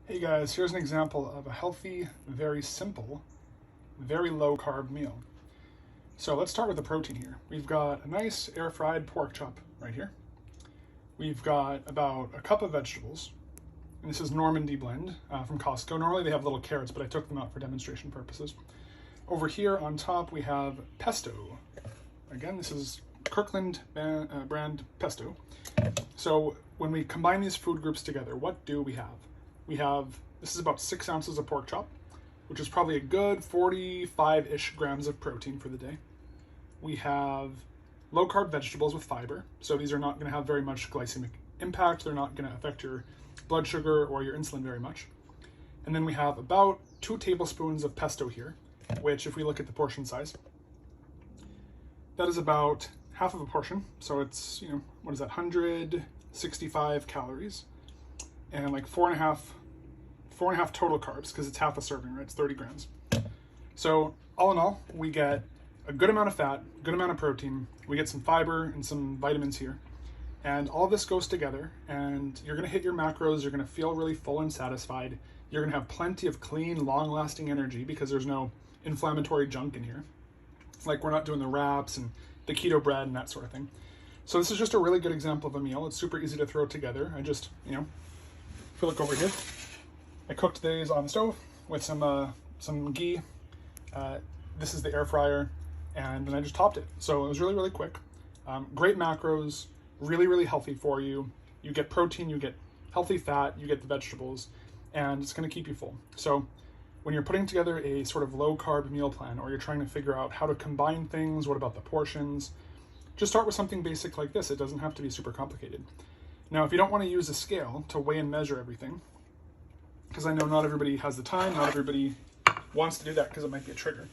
Hey guys, here's an example of a healthy, very simple, very low carb meal. So let's start with the protein here. We've got a nice air fried pork chop right here. We've got about a cup of vegetables. And this is Normandy blend from Costco. Normally they have little carrots, but I took them out for demonstration purposes. Over here on top we have pesto. Again, this is Kirkland brand pesto. So when we combine these food groups together, what do we have? This is about 6 ounces of pork chop, which is probably a good 45-ish grams of protein for the day. We have low carb vegetables with fiber. So these are not going to have very much glycemic impact. They're not going to affect your blood sugar or your insulin very much. And then we have about 2 tablespoons of pesto here, which if we look at the portion size, that is about half of a portion. So it's, what is that, 165 calories and like four and a half total carbs, because it's half a serving, right? It's 30 grams. So all in all, we get a good amount of fat, good amount of protein. We get some fiber and some vitamins here. And all of this goes together and you're gonna hit your macros. You're gonna feel really full and satisfied. You're gonna have plenty of clean, long-lasting energy because there's no inflammatory junk in here. Like we're not doing the wraps and the keto bread and that sort of thing. So this is just a really good example of a meal. It's super easy to throw together. I just, if you look over here, I cooked these on the stove with some ghee. This is the air fryer, and then I just topped it. So it was really, really quick. Great macros, really, really healthy for you. You get protein, you get healthy fat, you get the vegetables, and it's gonna keep you full. So when you're putting together a sort of low carb meal plan, or you're trying to figure out how to combine things, what about the portions, just start with something basic like this. It doesn't have to be super complicated. Now, if you don't want to use a scale to weigh and measure everything, because I know not everybody has the time, not everybody wants to do that because it might be a trigger.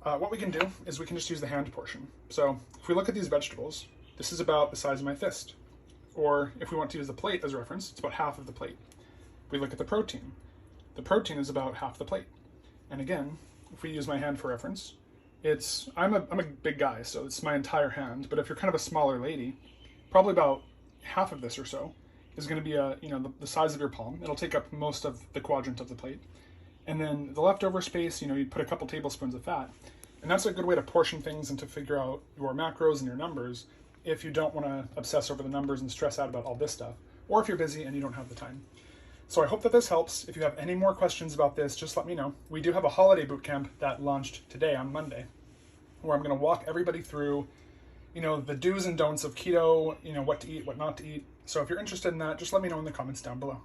What we can do is we can just use the hand portion. So if we look at these vegetables, this is about the size of my fist. Or if we want to use the plate as a reference, it's about half of the plate. If we look at the protein is about half the plate. And again, if we use my hand for reference, I'm a big guy, so it's my entire hand. But if you're kind of a smaller lady, probably about half of this or so is going to be the size of your palm. It'll take up most of the quadrant of the plate. And then the leftover space, you put a couple tablespoons of fat. And that's a good way to portion things and to figure out your macros and your numbers if you don't want to obsess over the numbers and stress out about all this stuff, or if you're busy and you don't have the time. So I hope that this helps. If you have any more questions about this, just let me know. We do have a holiday boot camp that launched today on Monday, where I'm going to walk everybody through the do's and don'ts of keto, what to eat, what not to eat. So if you're interested in that, just let me know in the comments down below.